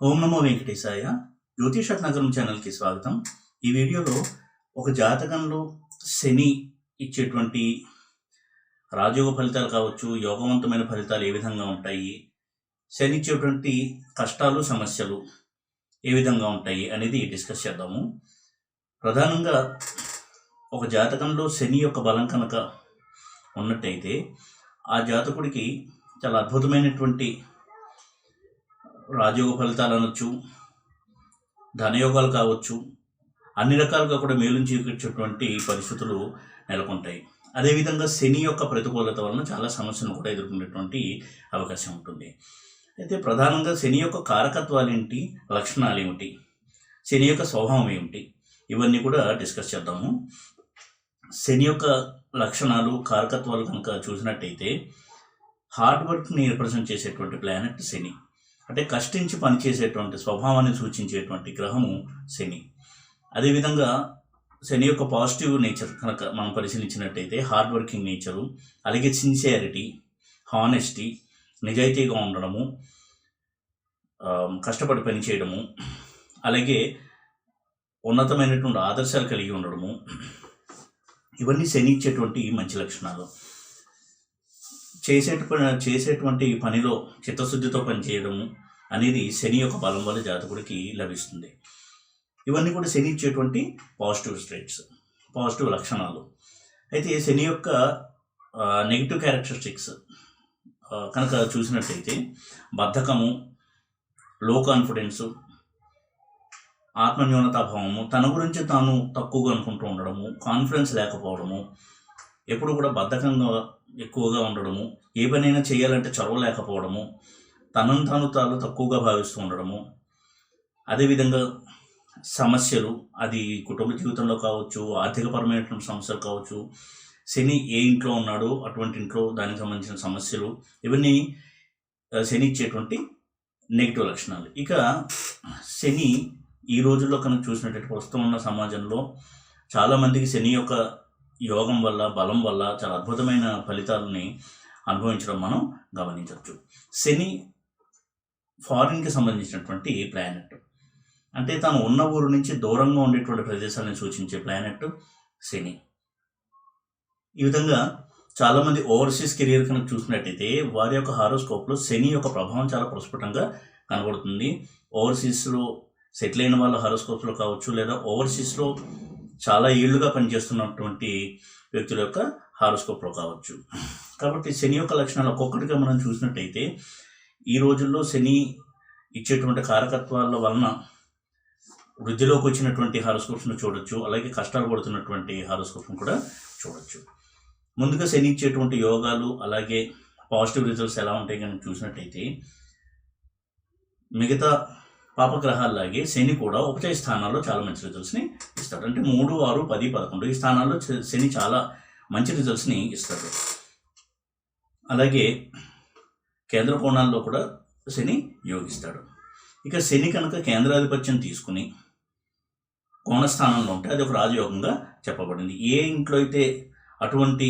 ఓం నమో వెంకటేశాయ. జ్యోతిష నగరం ఛానల్కి స్వాగతం. ఈ వీడియోలో ఒక జాతకంలో శని ఇచ్చేటువంటి రాజయోగ ఫలితాలు కావచ్చు, యోగవంతమైన ఫలితాలు ఏ విధంగా ఉంటాయి, శని ఇచ్చేటువంటి కష్టాలు సమస్యలు ఏ విధంగా ఉంటాయి అనేది డిస్కస్ చేద్దాము. ప్రధానంగా ఒక జాతకంలో శని యొక్క బలం కనుక ఉన్నట్టయితే ఆ జాతకుడికి చాలా అద్భుతమైనటువంటి రాజయోగ ఫలితాలు అనొచ్చు, ధనయోగాలు కావచ్చు, అన్ని రకాలుగా కూడా మేలుని చూపించేటువంటి పరిస్థితులు నెలకొంటాయి. అదేవిధంగా శని యొక్క ప్రతికూలత వలన చాలా సమస్యలను కూడా ఎదుర్కొనేటువంటి అవకాశం ఉంటుంది. అయితే ప్రధానంగా శని యొక్క కారకత్వాలు ఏంటి, లక్షణాలు ఏమిటి, శని యొక్క స్వభావం ఏమిటి, ఇవన్నీ కూడా డిస్కస్ చేద్దాము. శని యొక్క లక్షణాలు, కారకత్వాలు కనుక చూసినట్టయితే హార్డ్ వర్క్ని రిప్రజెంట్ చేసేటువంటి ప్లానెట్ శని, అంటే కష్టించి పనిచేసేటువంటి స్వభావాన్ని సూచించేటువంటి గ్రహము శని. అదేవిధంగా శని యొక్క పాజిటివ్ నేచర్ కనుక మనం పరిశీలించినట్టయితే హార్డ్ వర్కింగ్ నేచరు, అలాగే సిన్సియారిటీ, హానెస్టీ, నిజాయితీగా ఉండడము, కష్టపడి పనిచేయడము, అలాగే ఉన్నతమైనటువంటి ఆదర్శాలు కలిగి ఉండడము, ఇవన్నీ శని ఇచ్చేటువంటి మంచి లక్షణాలు. చేసేటువంటి పనిలో చిత్తశుద్ధితో పనిచేయడము అనేది శని యొక్క బలం వల్ల జాతకుడికి లభిస్తుంది. ఇవన్నీ కూడా శని ఇచ్చేటువంటి పాజిటివ్ స్ట్రేట్స్, పాజిటివ్ లక్షణాలు. అయితే శని యొక్క నెగిటివ్ క్యారెక్టరిస్టిక్స్ కనుక చూసినట్టయితే బద్ధకము, లో కాన్ఫిడెన్సు, ఆత్మన్యూనతాభావము, తన గురించి తాను తక్కువగా అనుకుంటూ ఉండడము, కాన్ఫిడెన్స్ లేకపోవడము, ఎప్పుడు కూడా బద్ధకంగా ఎక్కువగా ఉండడము, ఏ పనైనా చేయాలంటే చొరవ లేకపోవడము, తనను తాను తక్కువగా భావిస్తూ ఉండడము, అదేవిధంగా సమస్యలు, అది కుటుంబ జీవితంలో కావచ్చు, ఆర్థికపరమైనటువంటి సమస్యలు కావచ్చు, శని ఏ ఇంట్లో ఉన్నాడో అటువంటి ఇంట్లో దానికి సంబంధించిన సమస్యలు, ఇవన్నీ శని ఇచ్చేటువంటి నెగిటివ్ లక్షణాలు. ఇక శని ఈ రోజుల్లో కనుక చూసినట్టు ప్రస్తుతం ఉన్న సమాజంలో చాలామందికి శని యొక్క యోగం వల్ల, బలం వల్ల చాలా అద్భుతమైన ఫలితాలని అనుభవించడం మనం గమనించవచ్చు. శని ఫారిన్కి సంబంధించినటువంటి ప్లానెట్, అంటే తాను ఉన్న ఊరు నుంచి దూరంగా ఉండేటువంటి ప్రదేశాలను సూచించే ప్లానెట్ శని. ఈ విధంగా చాలామంది ఓవర్సీస్ కెరియర్ కనుక చూసినట్టయితే వారి యొక్క హారోస్కోప్లో శని యొక్క ప్రభావం చాలా ప్రస్ఫుటంగా కనబడుతుంది. ఓవర్సీస్లో సెటిల్ అయిన వాళ్ళ హారోస్కోప్స్లో కావచ్చు, లేదా ఓవర్సీస్లో చాలా ఏళ్లుగా పనిచేస్తున్నటువంటి వ్యక్తుల యొక్క హారోస్కోప్లో కావచ్చు. కాబట్టి శని యొక్క లక్షణాలు ఒక్కొక్కటిగా మనం చూసినట్టయితే ఈ రోజుల్లో శని ఇచ్చేటువంటి కారకత్వాల వలన వృద్ధిలోకి వచ్చినటువంటి హారోస్కోప్స్ను చూడొచ్చు, అలాగే కష్టాలు పడుతున్నటువంటి హారోస్కోప్స్ను కూడా చూడొచ్చు. ముందుగా శని ఇచ్చేటువంటి యోగాలు, అలాగే పాజిటివ్ రిజల్ట్స్ ఎలా ఉంటాయి కనుక చూసినట్టయితే మిగతా పాపగ్రహాల్లాగే శని కూడా ఉపచయ స్థానాల్లో చాలా మంచి రిజల్ట్స్ని ఇస్తాడు. అంటే 3, 6, 10, 11 ఈ స్థానాల్లో శని చాలా మంచి రిజల్ట్స్ని ఇస్తాడు. అలాగే కేంద్ర కోణాల్లో కూడా శని యోగిస్తాడు. ఇక శని కనుక కేంద్రాధిపత్యం తీసుకుని కోణస్థానంలో ఉంటే అది ఒక రాజయోగంగా చెప్పబడింది. ఏ ఇంట్లో అయితే అటువంటి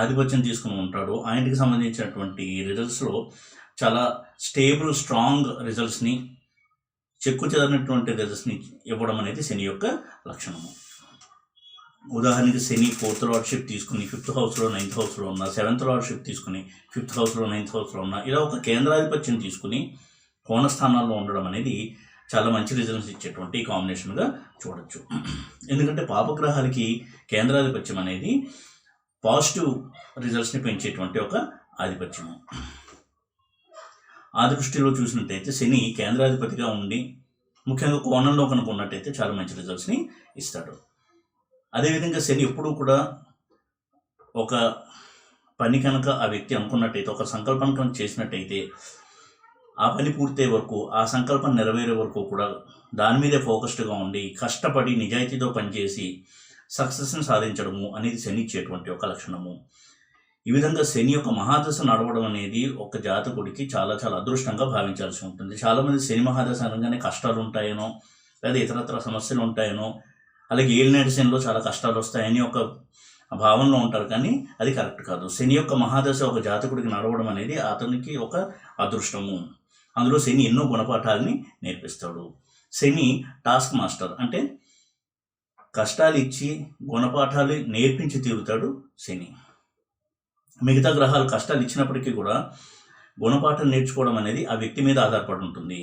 ఆధిపత్యం తీసుకుని ఉంటాడో ఆ ఇంటికి సంబంధించినటువంటి రిజల్ట్స్లో చాలా స్టేబుల్, స్ట్రాంగ్ రిజల్ట్స్ని, చెక్కు చెదరినటువంటి రిజల్ట్స్ని ఇవ్వడం అనేది శని యొక్క లక్షణము. ఉదాహరణకి శని 4th లార్డ్షిప్ తీసుకుని 5th హౌస్లో 9th హౌస్లో ఉన్న, 7th లార్డ్షిప్ తీసుకుని 5th హౌస్లో 9th హౌస్లో ఉన్న, ఇలా ఒక కేంద్రాధిపత్యం తీసుకుని కోణస్థానాల్లో ఉండడం అనేది చాలా మంచి రిజల్ట్స్ ఇచ్చేటువంటి కాంబినేషన్గా చూడొచ్చు. ఎందుకంటే పాపగ్రహాలకి కేంద్రాధిపత్యం అనేది పాజిటివ్ రిజల్ట్స్ని పెంచేటువంటి ఒక ఆధిపత్యము. ఆ దృష్టిలో చూసినట్టయితే శని కేంద్రాధిపతిగా ఉండి ముఖ్యంగా కోణంలో కనుక ఉన్నట్టయితే చాలా మంచి రిజల్ట్స్ని ఇస్తాడు. అదేవిధంగా శని ఎప్పుడూ కూడా ఒక పని కనుక ఆ వ్యక్తి అనుకున్నట్టయితే, ఒక సంకల్పం కనుక చేసినట్టయితే ఆ పని పూర్తయ్యే వరకు, ఆ సంకల్పం నెరవేరే వరకు కూడా దాని మీదే ఫోకస్డ్గా ఉండి కష్టపడి నిజాయితీతో పనిచేసి సక్సెస్ని సాధించడము అనేది శని ఇచ్చేటువంటి ఒక లక్షణము. ఈ విధంగా శని యొక్క మహాదశ నడవడం అనేది ఒక జాతకుడికి చాలా చాలా అదృష్టంగా భావించాల్సి ఉంటుంది. చాలామంది శని మహాదశ అనగానే కష్టాలు ఉంటాయనో, లేదా ఇతరత్ర సమస్యలు ఉంటాయనో, అలాగే ఏలినాటి శనిలో చాలా కష్టాలు వస్తాయని ఒక భావనలో ఉంటారు, కానీ అది కరెక్ట్ కాదు. శని యొక్క మహాదశ ఒక జాతకుడికి నడవడం అనేది అతనికి ఒక అదృష్టము. అందులో శని ఎన్నో గుణపాఠాలని నేర్పిస్తాడు. శని టాస్క్ మాస్టర్, అంటే కష్టాలు ఇచ్చి గుణపాఠాలు నేర్పించి తీరుతాడు శని. మిగతా గ్రహాలు కష్టాలు ఇచ్చినప్పటికీ కూడా గుణపాఠం నేర్చుకోవడం అనేది ఆ వ్యక్తి మీద ఆధారపడి ఉంటుంది.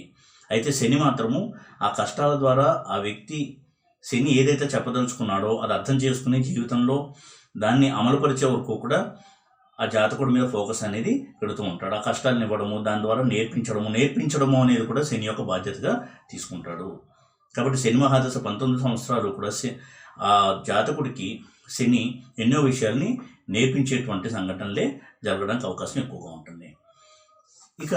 అయితే శని మాత్రము ఆ కష్టాల ద్వారా ఆ వ్యక్తి శని ఏదైతే చెప్పదలుచుకున్నాడో అది అర్థం చేసుకుని జీవితంలో దాన్ని అమలుపరిచే వరకు కూడా ఆ జాతకుడి మీద ఫోకస్ అనేది పెడుతూ ఉంటాడు. ఆ కష్టాలను ఇవ్వడము, దాని ద్వారా నేర్పించడము అనేది కూడా శని యొక్క బాధ్యతగా తీసుకుంటాడు. కాబట్టి శని మహాదశ 19 సంవత్సరాలు కూడా ఆ జాతకుడికి శని ఎన్నో విషయాల్ని నేర్పించేటువంటి సంఘటనలే జరగడానికి అవకాశం ఎక్కువగా ఉంటుంది. ఇక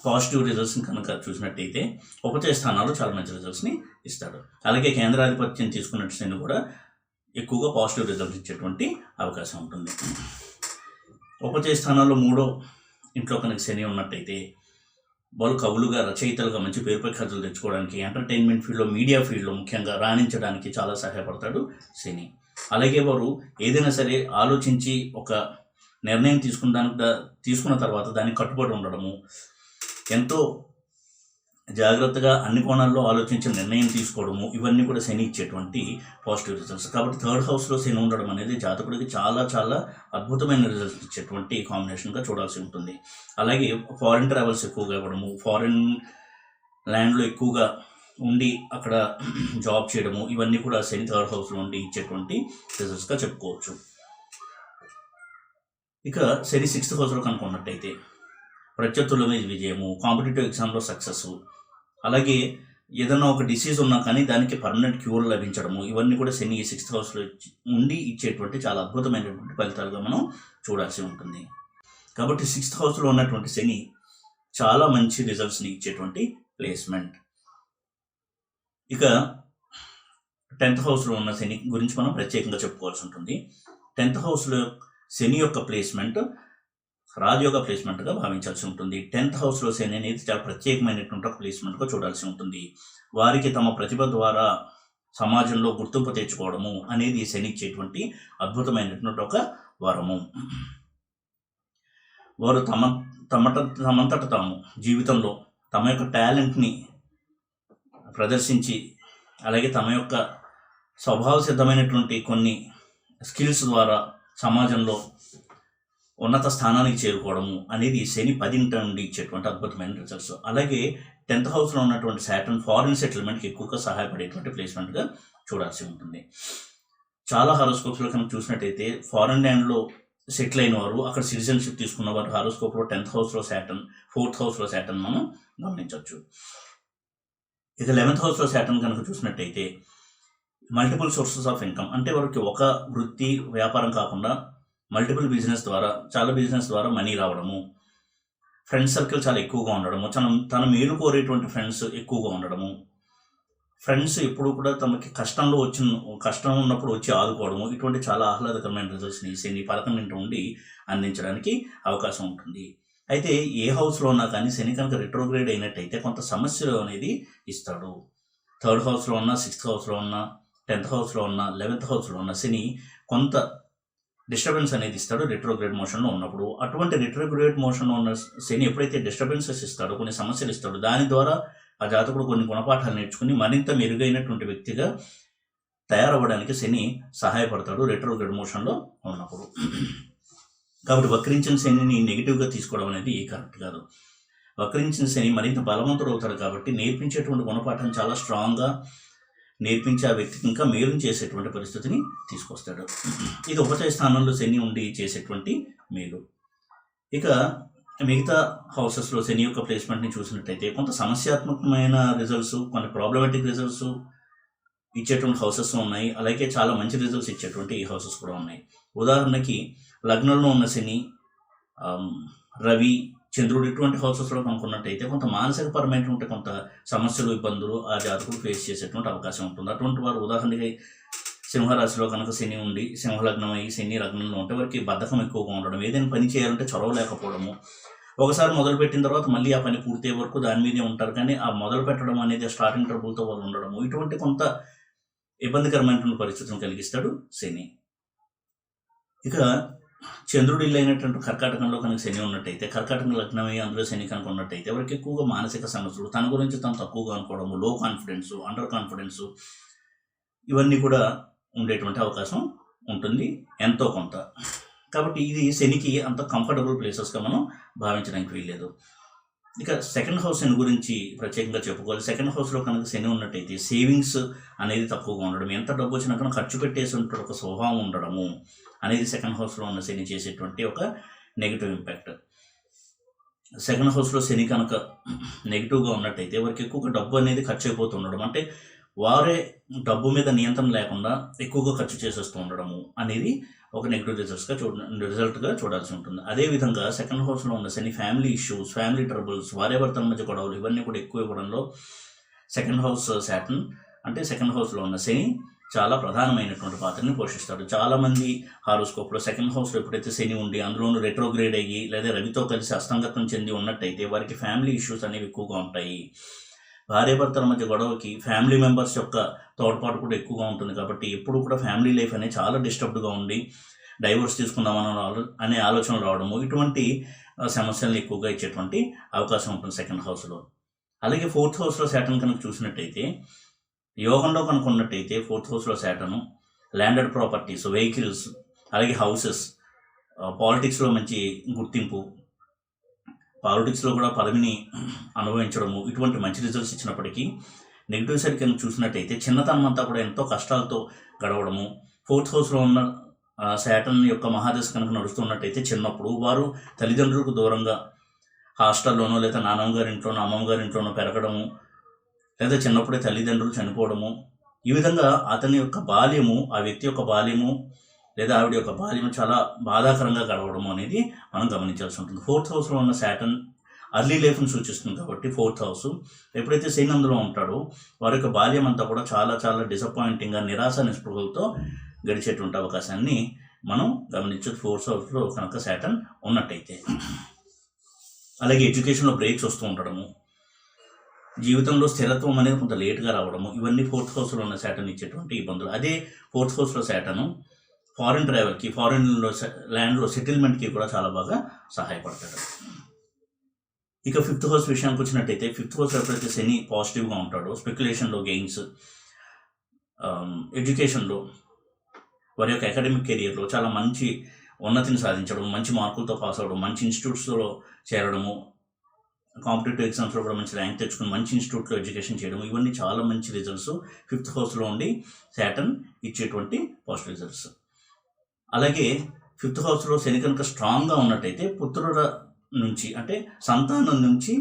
పాజిటివ్ రిజల్ట్స్ని కనుక చూసినట్టయితే ఉపచయ స్థానాల్లో చాలా మంచి రిజల్ట్స్ని ఇస్తాడు. అలాగే కేంద్రాధిపత్యం తీసుకున్నట్టు శని కూడా ఎక్కువగా పాజిటివ్ రిజల్ట్స్ ఇచ్చేటువంటి అవకాశం ఉంటుంది. ఉపచయ స్థానాల్లో 3వ ఇంట్లో కనుక శని ఉన్నట్టయితే వాళ్ళు కవులుగా, రచయితలుగా మంచి పేరు ప్రఖ్యాతులు తెచ్చుకోవడానికి, ఎంటర్టైన్మెంట్ ఫీల్డ్లో, మీడియా ఫీల్డ్లో ముఖ్యంగా రాణించడానికి చాలా సహాయపడతాడు శని. అలాగే వారు ఏదైనా సరే ఆలోచించి ఒక నిర్ణయం తీసుకున్న తర్వాత దానికి కట్టుబడి ఉండడము, ఎంతో జాగ్రత్తగా అన్ని కోణాల్లో ఆలోచించి నిర్ణయం తీసుకోవడము, ఇవన్నీ కూడా శని ఇచ్చేటువంటి పాజిటివ్ రిజల్ట్స్. కాబట్టి 3rd హౌస్లో శని ఉండడం అనేది జాతకుడికి చాలా చాలా అద్భుతమైన రిజల్ట్స్ ఇచ్చేటువంటి కాంబినేషన్గా చూడాల్సి ఉంటుంది. అలాగే ఫారిన్ ట్రావెల్స్ ఎక్కువగా ఇవ్వడము, ఫారిన్ ల్యాండ్లో ఎక్కువగా ఉండి అక్కడ జాబ్ చేయడము, ఇవన్నీ కూడా శని 3rd హౌస్లో ఉండి ఇచ్చేటువంటి రిజల్ట్స్గా చెప్పుకోవచ్చు. ఇక శని 6th హౌస్లో కనుక్కున్నట్టయితే ప్రత్యర్థుల మీద విజయము, కాంపిటేటివ్ ఎగ్జామ్లో సక్సెస్, అలాగే ఏదన్నా ఒక డిసీజ్ ఉన్నా కానీ దానికి పర్మనెంట్ క్యూర్ లభించడము, ఇవన్నీ కూడా శని 6th హౌస్లో ఉండి ఇచ్చేటువంటి చాలా అద్భుతమైనటువంటి ఫలితాలుగా మనం చూడాల్సి ఉంటుంది. కాబట్టి 6th హౌస్లో ఉన్నటువంటి శని చాలా మంచి రిజల్ట్స్ని ఇచ్చేటువంటి ప్లేస్మెంట్. ఇక 10th హౌస్లో ఉన్న శని గురించి మనం ప్రత్యేకంగా చెప్పుకోవాల్సి ఉంటుంది. 10th హౌస్లో శని యొక్క ప్లేస్మెంట్ రాజయోగ ప్లేస్మెంట్గా భావించాల్సి ఉంటుంది. 10th హౌస్లో శని అనేది చాలా ప్రత్యేకమైనటువంటి ఒక ప్లేస్మెంట్గా చూడాల్సి ఉంటుంది. వారికి తమ ప్రతిభ ద్వారా సమాజంలో గుర్తింపు తెచ్చుకోవడము అనేది శని ఇచ్చేటువంటి అద్భుతమైనటువంటి ఒక వరము. వారు తమంతట తాము జీవితంలో తమ యొక్క టాలెంట్ని ప్రదర్శించి, అలాగే తమ యొక్క స్వభావ సిద్ధమైనటువంటి కొన్ని స్కిల్స్ ద్వారా సమాజంలో ఉన్నత స్థానానికి చేరుకోవడము అనేది శని 10th నుండి ఇచ్చేటువంటి అద్భుతమైన రిజల్ట్స్. అలాగే 10th హౌస్లో ఉన్నటువంటి సాటర్న్ ఫారిన్ సెటిల్మెంట్కి ఎక్కువగా సహాయపడేటువంటి ప్లేస్మెంట్గా చూడాల్సి ఉంటుంది. చాలా హారోస్కోప్స్లో కనుక చూసినట్టయితే ఫారిన్ ల్యాండ్లో సెటిల్ అయిన వారు, అక్కడ సిటిజన్షిప్ తీసుకున్న వారు హారోస్కోప్లో 10th హౌస్లో సాటర్న్, 4th హౌస్లో సాటర్న్ మనం గమనించవచ్చు. ఇక 11th హౌస్లో సాటర్న్ కనుక చూసినట్టయితే మల్టిపుల్ సోర్సెస్ ఆఫ్ ఇన్కమ్, అంటే వారికి ఒక వృత్తి వ్యాపారం కాకుండా మల్టిపుల్ బిజినెస్ ద్వారా, చాలా బిజినెస్ ద్వారా మనీ రావడము, ఫ్రెండ్స్ సర్కిల్ చాలా ఎక్కువగా ఉండడము, తన మేలు కోరేటువంటి ఫ్రెండ్స్ ఎక్కువగా ఉండడము, ఫ్రెండ్స్ ఎప్పుడు కూడా తమకి కష్టం ఉన్నప్పుడు వచ్చి ఆదుకోవడము, ఇటువంటి చాలా ఆహ్లాదకరమైన రిజల్ట్స్ని శని 11th ఉండి అందించడానికి అవకాశం ఉంటుంది. అయితే ఏ హౌస్లో ఉన్నా కానీ శని కనుక రిట్రోగ్రేడ్ అయినట్టయితే కొంత సమస్యలు అనేది ఇస్తాడు. 3rd హౌస్లో ఉన్న, 6th హౌస్లో ఉన్న, 10th హౌస్లో ఉన్న, 11th హౌస్లో ఉన్న శని కొంత డిస్టర్బెన్స్ అనేది ఇస్తాడు రిట్రోగ్రేడ్ మోషన్లో ఉన్నప్పుడు. అటువంటి రిట్రోగ్రేడ్ మోషన్లో ఉన్న శని ఎప్పుడైతే డిస్టర్బెన్సెస్ ఇస్తాడో, కొన్ని సమస్యలు ఇస్తాడో, దాని ద్వారా ఆ జాతకుడు కొన్ని గుణపాఠాలు నేర్చుకుని మరింత మెరుగైనటువంటి వ్యక్తిగా తయారవ్వడానికి శని సహాయపడతాడు రిట్రోగ్రేడ్ మోషన్లో ఉన్నప్పుడు. కాబట్టి వక్రించిన శనిని నెగిటివ్గా తీసుకోవడం అనేది కరెక్ట్ కాదు. వక్రించిన శని మరింత బలవంతుడు అవుతాడు కాబట్టి నేర్పించేటువంటి గుణపాఠం చాలా స్ట్రాంగ్గా నేర్పించి ఆ వ్యక్తికి ఇంకా మేలు చేసేటువంటి పరిస్థితిని తీసుకొస్తాడు. ఇది ఉపచయ స్థానంలో శని ఉండి చేసేటువంటి మేలు. ఇక మిగతా హౌసెస్లో శని యొక్క ప్లేస్మెంట్ని చూసినట్టయితే కొంత సమస్యాత్మకమైన రిజల్ట్స్, కొన్ని ప్రాబ్లమాటిక్ రిజల్ట్స్ ఇచ్చేటువంటి హౌసెస్ ఉన్నాయి. అలాగే చాలా మంచి రిజల్ట్స్ ఇచ్చేటువంటి ఈ హౌసెస్ కూడా ఉన్నాయి. ఉదాహరణకి లగ్నంలో ఉన్న శని, రవి, చంద్రుడు ఇటువంటి హౌసెస్లో కనుక్కున్నట్టయితే కొంత మానసికపరమైనటువంటి కొంత సమస్యలు, ఇబ్బందులు ఆ జాతకులు ఫేస్ చేసేటువంటి అవకాశం ఉంటుంది. అటువంటి వారు ఉదాహరణకి సింహరాశిలో కనుక శని ఉండి సింహలగ్నం అయ్యి శని లగ్నంలో ఉంటే వారికి బద్ధకం ఎక్కువగా ఉండడం, ఏదైనా పని చేయాలంటే చొరవ లేకపోవడము, ఒకసారి మొదలుపెట్టిన తర్వాత మళ్ళీ ఆ పని పూర్తయ్యే వరకు దాని మీదే ఉంటారు, కానీ ఆ మొదలు పెట్టడం అనేది స్టార్టింగ్ ట్రబుల్తో వాళ్ళు ఉండడము, ఇటువంటి కొంత ఇబ్బందికరమైనటువంటి పరిస్థితులను కలిగిస్తాడు శని. ఇక చంద్రుడు ఇల్లు అయినటువంటి కర్కాటకంలో కనుక శని ఉన్నట్టయితే, కర్కాటకం లగ్నమై అందులో శని కనుక ఉన్నట్టయితే ఎవరికి ఎక్కువగా మానసిక సమస్యలు, తన గురించి తను తక్కువగా అనుకోవడము, లో కాన్ఫిడెన్సు, అండర్ కాన్ఫిడెన్సు, ఇవన్నీ కూడా ఉండేటువంటి అవకాశం ఉంటుంది ఎంతో కొంత. కాబట్టి ఇది శనికి అంత కంఫర్టబుల్ ప్లేసెస్గా మనం భావించడానికి వీల్లేదు. ఇక సెకండ్ హౌస్ శని గురించి ప్రత్యేకంగా చెప్పుకోవాలి. సెకండ్ హౌస్లో కనుక శని ఉన్నట్టయితే సేవింగ్స్ అనేది తక్కువగా ఉండడం, ఎంత డబ్బు వచ్చినా కనుక ఖర్చు పెట్టేసి ఉంటాడు ఒక స్వభావం ఉండడము అనేది సెకండ్ హౌస్లో ఉన్న శని చేసేటువంటి ఒక నెగిటివ్ ఇంపాక్ట్. సెకండ్ హౌస్లో శని కనుక నెగిటివ్గా ఉన్నట్టయితే వారికి ఎక్కువగా డబ్బు అనేది ఖర్చు అయిపోతూ ఉండడం, అంటే వారే డబ్బు మీద నియంత్రణ లేకుండా ఎక్కువగా ఖర్చు చేసేస్తూ ఉండడము అనేది ఒక నెగిటివ్ రిజల్ట్గా చూడాల్సి ఉంటుంది. అదేవిధంగా సెకండ్ హౌస్లో ఉన్న శని ఫ్యామిలీ ఇష్యూస్, ఫ్యామిలీ ట్రబుల్స్, భార్యాభర్తల మధ్య గొడవలు ఇవన్నీ కూడా ఎక్కువ ఇవ్వడంలో సెకండ్ హౌస్ శాటర్న్ అంటే సెకండ్ హౌస్లో ఉన్న శని చాలా ప్రధానమైనటువంటి పాత్రని పోషిస్తాడు. చాలామంది హారోస్కోప్లో సెకండ్ హౌస్లో ఎప్పుడైతే శని ఉండి అందులోనూ రెట్రోగ్రేడ్ అయ్యి లేదా రవితో కలిసి అస్తంగతం చెంది ఉన్నట్టయితే వారికి ఫ్యామిలీ ఇష్యూస్ అనేవి ఎక్కువగా ఉంటాయి. భార్యాభర్తల మధ్య గొడవకి ఫ్యామిలీ మెంబర్స్ యొక్క తోడ్పాటు కూడా ఎక్కువగా ఉంటుంది. కాబట్టి ఎప్పుడు కూడా ఫ్యామిలీ లైఫ్ అనేది చాలా డిస్టర్బ్డ్గా ఉండి డైవోర్స్ తీసుకుందామని అనే ఆలోచన రావడము, ఇటువంటి సమస్యలను ఎక్కువగా ఇచ్చేటువంటి అవకాశం ఉంటుంది సెకండ్ హౌస్లో. అలాగే ఫోర్త్ హౌస్లో శాటర్న్ కనుక చూసినట్టయితే, యోగంలో కనుక ఉన్నట్టయితే ఫోర్త్ హౌస్లో శాటర్న్ ల్యాండెడ్ ప్రాపర్టీస్, వెహికల్స్, అలాగే హౌసెస్, పాలిటిక్స్లో మంచి గుర్తింపు, పాలిటిక్స్లో కూడా పదవిని అనుభవించడము, ఇటువంటి మంచి రిజల్ట్స్ ఇచ్చినప్పటికీ నెగిటివ్ సైడ్ కనుక చూసినట్టయితే చిన్నతనం అంతా కూడా ఎంతో కష్టాలతో గడవడము. ఫోర్త్ హౌస్లో ఉన్న శాటర్న్ యొక్క మహాదశ కనుక నడుస్తున్నట్టయితే చిన్నప్పుడు వారు తల్లిదండ్రులకు దూరంగా హాస్టల్లోనో లేదా నాన్నమ్మ గారి ఇంట్లోనో అమ్మమ్మ గారి ఇంట్లోనో పెరగడము, లేదా చిన్నప్పుడే తల్లిదండ్రులు చనిపోవడము, ఈ విధంగా అతని యొక్క బాల్యము, ఆ వ్యక్తి యొక్క బాల్యము లేదా ఆవిడ యొక్క బాల్యం చాలా బాధాకరంగా గడవడం అనేది మనం గమనించాల్సి ఉంటుంది. ఫోర్త్ హౌస్లో ఉన్న శాటర్న్ అర్లీ లైఫ్ని సూచిస్తుంది. కాబట్టి ఫోర్త్ హౌస్ ఎప్పుడైతే శని అందులో ఉంటాడో వారి యొక్క బాల్యం అంతా కూడా చాలా చాలా డిసప్పాయింటింగ్గా, నిరాశ నిస్పృహలతో గడిచేటువంటి అవకాశాన్ని మనం గమనించవచ్చు ఫోర్త్ హౌస్లో కనుక శాటర్న్ ఉన్నట్టయితే. అలాగే ఎడ్యుకేషన్లో బ్రేక్స్ వస్తూ ఉండడము, జీవితంలో స్థిరత్వం అనేది కొంత లేట్గా రావడము, ఇవన్నీ ఫోర్త్ హౌస్లో ఉన్న శాటర్న్ ఇచ్చేటువంటి ఇబ్బందులు. అదే ఫోర్త్ హౌస్లో శాటర్న్ ఫారిన్ ట్రావెల్కి, ఫారిన్లో ల్యాండ్లో సెటిల్మెంట్కి కూడా చాలా బాగా సహాయపడతాడు. ఇక ఫిఫ్త్ హౌస్ విషయానికి వచ్చినట్టయితే, ఫిఫ్త్ హౌస్ ఎప్పుడైతే శని పాజిటివ్గా ఉంటాడో స్పెక్యులేషన్లో గెయిన్స్, ఎడ్యుకేషన్లో వారి యొక్క అకాడమిక్ కెరియర్లో చాలా మంచి ఉన్నతిని సాధించడం, మంచి మార్కులతో పాస్ అవ్వడం, మంచి ఇన్స్టిట్యూట్స్లో చేరడము, కాంపిటేటివ్ ఎగ్జామ్స్లో కూడా మంచి ర్యాంక్ తెచ్చుకుని మంచి ఇన్స్టిట్యూట్లో ఎడ్యుకేషన్ చేయడం, ఇవన్నీ చాలా మంచి రిజల్ట్స్ ఫిఫ్త్ హౌస్లో ఉండి శాటర్న్ ఇచ్చేటువంటి పాజిటివ్ రిజల్ట్స్. అలాగే ఫిఫ్త్ హౌస్లో శని కనుక స్ట్రాంగ్గా ఉన్నట్టయితే పుత్రుల నుంచి అంటే సంతానం నుంచి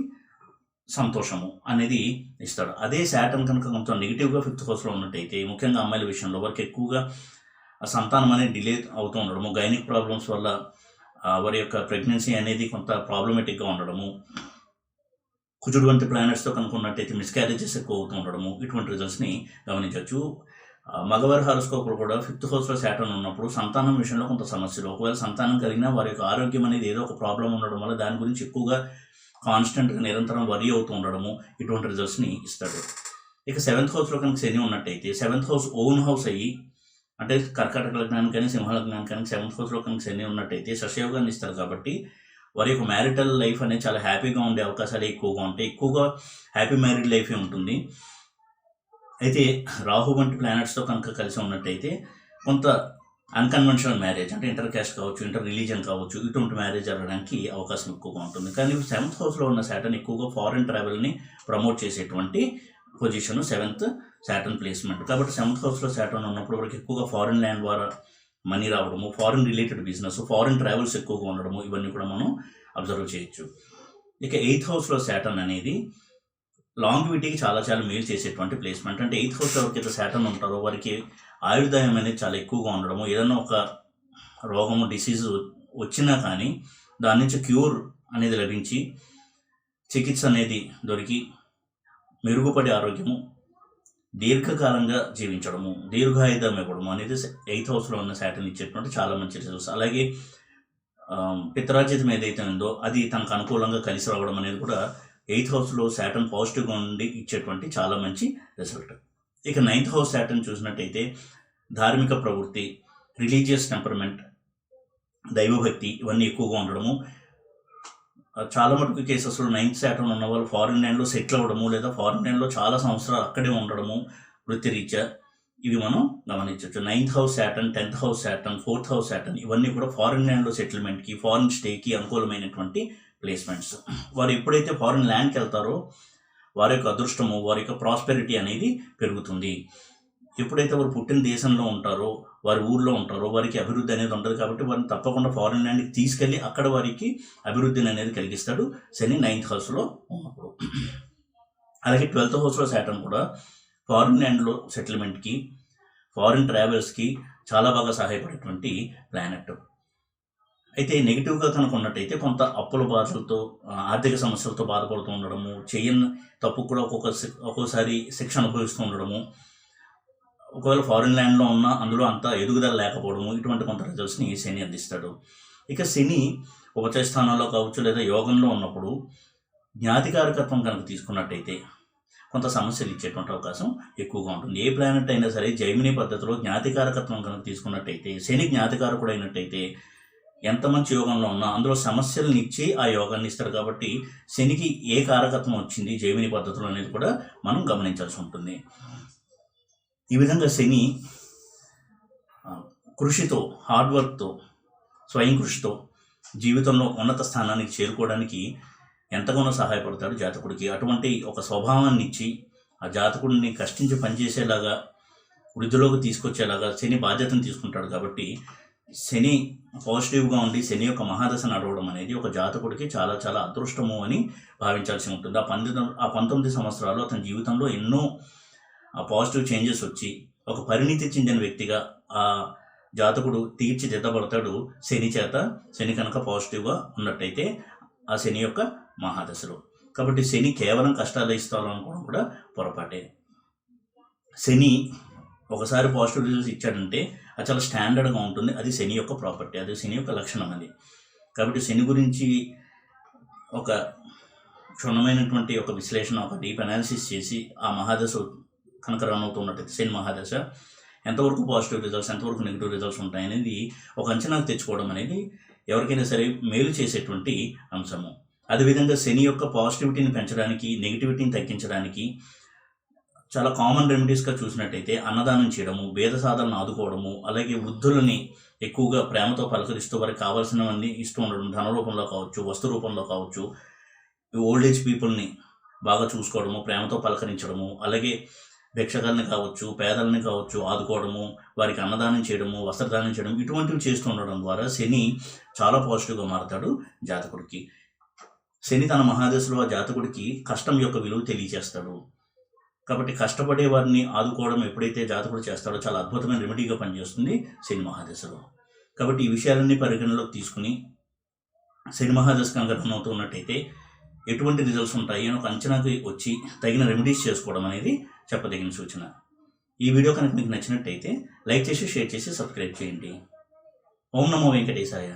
సంతోషము అనేది ఇస్తాడు. అదే శాటర్న్ కనుక కొంచెం నెగిటివ్గా ఫిఫ్త్ హౌస్లో ఉన్నట్టయితే, ముఖ్యంగా అమ్మాయిల విషయంలో వారికి ఎక్కువగా సంతానం అనేది డిలే అవుతూ ఉండడము, గైనిక్ ప్రాబ్లమ్స్ వల్ల వారి యొక్క ప్రెగ్నెన్సీ అనేది కొంత ప్రాబ్లమేటిక్గా ఉండడము, కుజుడు వంటి ప్లానెట్స్తో కనుక ఉన్నట్టయితే మిస్క్యారేజెస్ ఎక్కువ అవుతూ ఉండడము, ఇటువంటి రిజల్ట్స్ని గమనించవచ్చు. మగవారి హారోస్కోప్లో కూడా ఫిఫ్త్ హౌస్లో శాటర్న్ ఉన్నప్పుడు సంతానం విషయంలో కొంత సమస్యలు, ఒకవేళ సంతానం కలిగినా వారి యొక్క ఆరోగ్యం అనేది ఏదో ఒక ప్రాబ్లం ఉండడం వల్ల దాని గురించి ఎక్కువగా కాన్స్టెంట్గా నిరంతరం వరి అవుతూ ఉండడము, ఇటువంటి రిజల్ట్స్ని ఇస్తాడు. ఇక సెవెంత్ హౌస్లో కనుక శని ఉన్నట్టయితే, సెవెంత్ హౌస్ ఓన్ హౌస్ అయ్యి అంటే కర్కాటక లగ్నానికి కానీ సింహ లగ్నానికి కానీ సెవెంత్ హౌస్లో కనుక శని ఉన్నట్టయితే సస్యయోగాన్ని ఇస్తారు. కాబట్టి వారి యొక్క మ్యారిటల్ లైఫ్ అనేది చాలా హ్యాపీగా ఉండే అవకాశాలు ఎక్కువగా ఉంటాయి. ఎక్కువగా హ్యాపీ మ్యారీడ్ లైఫే ఉంటుంది. అయితే రాహు వంటి ప్లానెట్స్తో కనుక కలిసి ఉన్నట్టయితే కొంత అన్కన్వెన్షనల్ మ్యారేజ్ అంటే ఇంటర్ క్యాస్ట్ కావచ్చు, ఇంటర్ రిలీజన్ కావచ్చు, ఇటువంటి మ్యారేజ్ జరగడానికి అవకాశం ఎక్కువగా ఉంటుంది. కానీ సెవెంత్ హౌస్లో ఉన్న శాటర్న్ ఎక్కువగా ఫారిన్ ట్రావెల్ని ప్రమోట్ చేసేటువంటి పొజిషన్ సెవెంత్ శాటర్న్ ప్లేస్మెంట్. కాబట్టి సెవెంత్ హౌస్లో శాటర్న్ ఉన్నప్పుడు వరకు ఎక్కువగా ఫారిన్ ల్యాండ్ ద్వారా మనీ రావడము, foreign related business, foreign travels ఎక్కువగా ఉండడము, ఇవన్నీ కూడా మనం అబ్జర్వ్ చేయొచ్చు. ఇక ఎయిత్ హౌస్లో శాటర్న్ అనేది లాంగ్విటీకి చాలా చాలా మేలు చేసేటువంటి ప్లేస్మెంట్. అంటే ఎయిత్ హౌస్లో ఎవరికైతే శాటర్న్ ఉంటారో వారికి ఆయుర్దాయం అనేది చాలా ఎక్కువగా ఉండడము, ఏదైనా ఒక రోగము డిసీజ్ వచ్చినా కానీ దాని నుంచి క్యూర్ అనేది లభించి చికిత్స అనేది దొరికి మెరుగుపడే ఆరోగ్యము, దీర్ఘకాలంగా జీవించడము, దీర్ఘాయుధం ఇవ్వడము అనేది ఎయిత్ హౌస్లో ఉన్న శాటర్న్ ఇచ్చేటువంటి చాలా మంచి రిజల్ట్స్. అలాగే పిత్రార్జితం ఏదైతే ఉందో అది తనకు అనుకూలంగా కలిసి రావడం అనేది కూడా ఎయిత్ హౌస్లో శాటర్న్ పాజిటివ్గా ఉండి ఇచ్చేటువంటి చాలా మంచి రిజల్ట్. ఇక నైన్త్ హౌస్ శాటర్న్ చూసినట్టయితే ధార్మిక ప్రవృత్తి, రిలీజియస్ టెంపర్మెంట్, దైవభక్తి ఇవన్నీ ఎక్కువగా ఉండడము, చాలా మటుకు కేసెస్లో 9th Saturn ఉన్న వాళ్ళు ఫారిన్ ల్యాండ్లో సెటిల్ అవ్వడము, లేదా ఫారిన్ ల్యాండ్లో చాలా సంవత్సరాలు అక్కడే ఉండడము వృత్తిరీత్యా, ఇవి మనం గమనించవచ్చు. 9th House Saturn, 10th House Saturn, 4th House Saturn ఇవన్నీ కూడా ఫారిన్ ల్యాండ్లో సెటిల్మెంట్కి, ఫారిన్ స్టేకి అనుకూలమైనటువంటి ప్లేస్మెంట్స్. వారు ఎప్పుడైతే ఫారిన్ ల్యాండ్కి వెళ్తారో వారి యొక్క అదృష్టము, వారి యొక్క ప్రాస్పెరిటీ అనేది పెరుగుతుంది. ఎప్పుడైతే వారు పుట్టిన దేశంలో ఉంటారో, వారి ఊర్లో ఉంటారో వారికి అభివృద్ధి అనేది ఉంటుంది. కాబట్టి వారిని తప్పకుండా ఫారిన్ ల్యాండ్కి తీసుకెళ్ళి అక్కడ వారికి అభివృద్ధిని అనేది కలిగిస్తాడు శని 9th హౌస్లో ఉన్నప్పుడు. అలాగే 12th హౌస్లో Saturn కూడా ఫారిన్ ల్యాండ్లో సెటిల్మెంట్కి, ఫారిన్ ట్రావెల్స్కి చాలా బాగా సహాయపడేటువంటి ప్లానెట్. అయితే నెగిటివ్గా కనుక ఉన్నట్టయితే కొంత అప్పుల బాధలతో, ఆర్థిక సమస్యలతో బాధపడుతూ ఉండడము, చేయని తప్పు కూడా ఒక్కోసారి శిక్ష అనుభవిస్తూ ఉండడము, ఒకవేళ ఫారిన్ ల్యాండ్లో ఉన్నా అందులో అంత ఎదుగుదల లేకపోవడము, ఇటువంటి కొంత రిజల్ట్స్ని శని అందిస్తాడు. ఇక శని ఉపచయ స్థానంలో కావచ్చు లేదా యోగంలో ఉన్నప్పుడు జ్ఞాతికారకత్వం కనుక తీసుకున్నట్టయితే కొంత సమస్యలు ఇచ్చేటువంటి అవకాశం ఎక్కువగా ఉంటుంది. ఏ ప్లానెట్ అయినా సరే జైమిని పద్ధతిలో జ్ఞాతికారకత్వం కనుక తీసుకున్నట్టయితే, శని జ్ఞాతికారకుడు అయినట్టయితే ఎంత మంచి యోగంలో ఉన్నా అందులో సమస్యలను ఇచ్చి ఆ యోగాన్ని ఇస్తారు. కాబట్టి శనికి ఏ కారకత్వం వచ్చింది జైమిని పద్ధతిలో అనేది కూడా మనం గమనించాల్సి ఉంటుంది. ఈ విధంగా శని కృషితో, హార్డ్ వర్క్తో, స్వయం కృషితో జీవితంలో ఉన్నత స్థానానికి చేరుకోవడానికి ఎంతగానో సహాయపడతాడు జాతకుడికి. అటువంటి ఒక స్వభావాన్ని ఇచ్చి ఆ జాతకుడిని కష్టించి పనిచేసేలాగా, వృద్ధిలోకి తీసుకొచ్చేలాగా శని బాధ్యతను తీసుకుంటాడు. కాబట్టి శని పాజిటివ్గా ఉండి శని యొక్క మహాదశ నడవడం అనేది ఒక జాతకుడికి చాలా చాలా అదృష్టము అని భావించాల్సి ఉంటుంది. ఆ 19 సంవత్సరాలు అతని జీవితంలో ఎన్నో పాజిటివ్ చేంజెస్ వచ్చి ఒక పరిణితి చెందిన వ్యక్తిగా ఆ జాతకుడు తీర్చిదిద్దబడతాడు శని చేత. శని కనుక పాజిటివ్గా ఉన్నట్టయితే ఆ శని యొక్క మహాదశలో. కాబట్టి శని కేవలం కష్టాలు ఇస్తాడు అనుకోవడం కూడా పొరపాటే. శని ఒకసారి పాజిటివ్ రిజల్ట్స్ ఇచ్చాడంటే అది చాలా స్టాండర్డ్గా ఉంటుంది. అది శని యొక్క ప్రాపర్టీ, అది శని యొక్క లక్షణం అది. కాబట్టి శని గురించి ఒక క్షుణ్ణమైనటువంటి ఒక విశ్లేషణ, ఒక డీప్ అనాలిసిస్ చేసి ఆ మహాదశ కనుక రన్ అవుతున్నట్టయితే శని మహాదశ ఎంతవరకు పాజిటివ్ రిజల్ట్స్, ఎంతవరకు నెగిటివ్ రిజల్ట్స్ ఉంటాయనేది ఒక అంచనాకు తెచ్చుకోవడం అనేది ఎవరికైనా సరే మేలు చేసేటువంటి అంశము. అదేవిధంగా శని యొక్క పాజిటివిటీని పెంచడానికి, నెగిటివిటీని తగ్గించడానికి చాలా కామన్ రెమెడీస్గా చూసినట్టయితే అన్నదానం చేయడము, భేద సాధనను ఆదుకోవడము, అలాగే వృద్ధులని ఎక్కువగా ప్రేమతో పలకరిస్తూ వారికి కావాల్సినవన్నీ ఇస్తూ ఉండడం, ధన రూపంలో కావచ్చు, వస్తు రూపంలో కావచ్చు. ఓల్డ్ ఏజ్ పీపుల్ని బాగా చూసుకోవడము, ప్రేమతో పలకరించడము, అలాగే భిక్షగాల్ని కావచ్చు, పేదలని కావచ్చు ఆదుకోవడము, వారికి అన్నదానం చేయడము, వస్త్రదానం చేయడం, ఇటువంటివి చేస్తూ ఉండడం ద్వారా శని చాలా పాజిటివ్గా మారుతాడు జాతకుడికి. శని తన మహాదశలో ఆ జాతకుడికి కష్టం యొక్క విలువ తెలియజేస్తాడు. కాబట్టి కష్టపడే వారిని ఆదుకోవడం ఎప్పుడైతే జాతకుడు చేస్తాడో చాలా అద్భుతమైన రెమెడీగా పనిచేస్తుంది శని మహాదశలో. కాబట్టి ఈ విషయాలన్నీ పరిగణలోకి తీసుకుని శని మహాదశ కనుక రన్ అవుతూ ఉన్నట్టయితే ఎటువంటి రిజల్ట్స్ ఉంటాయి అని ఒక అంచనాకి వచ్చి తగిన రెమెడీస్ చేసుకోవడం అనేది చెప్పదగిన సూచన. ఈ వీడియో కనుక మీకు నచ్చినట్టయితే లైక్ చేసి, షేర్ చేసి, సబ్స్క్రైబ్ చేయండి. ఓం నమో వెంకటేశాయ.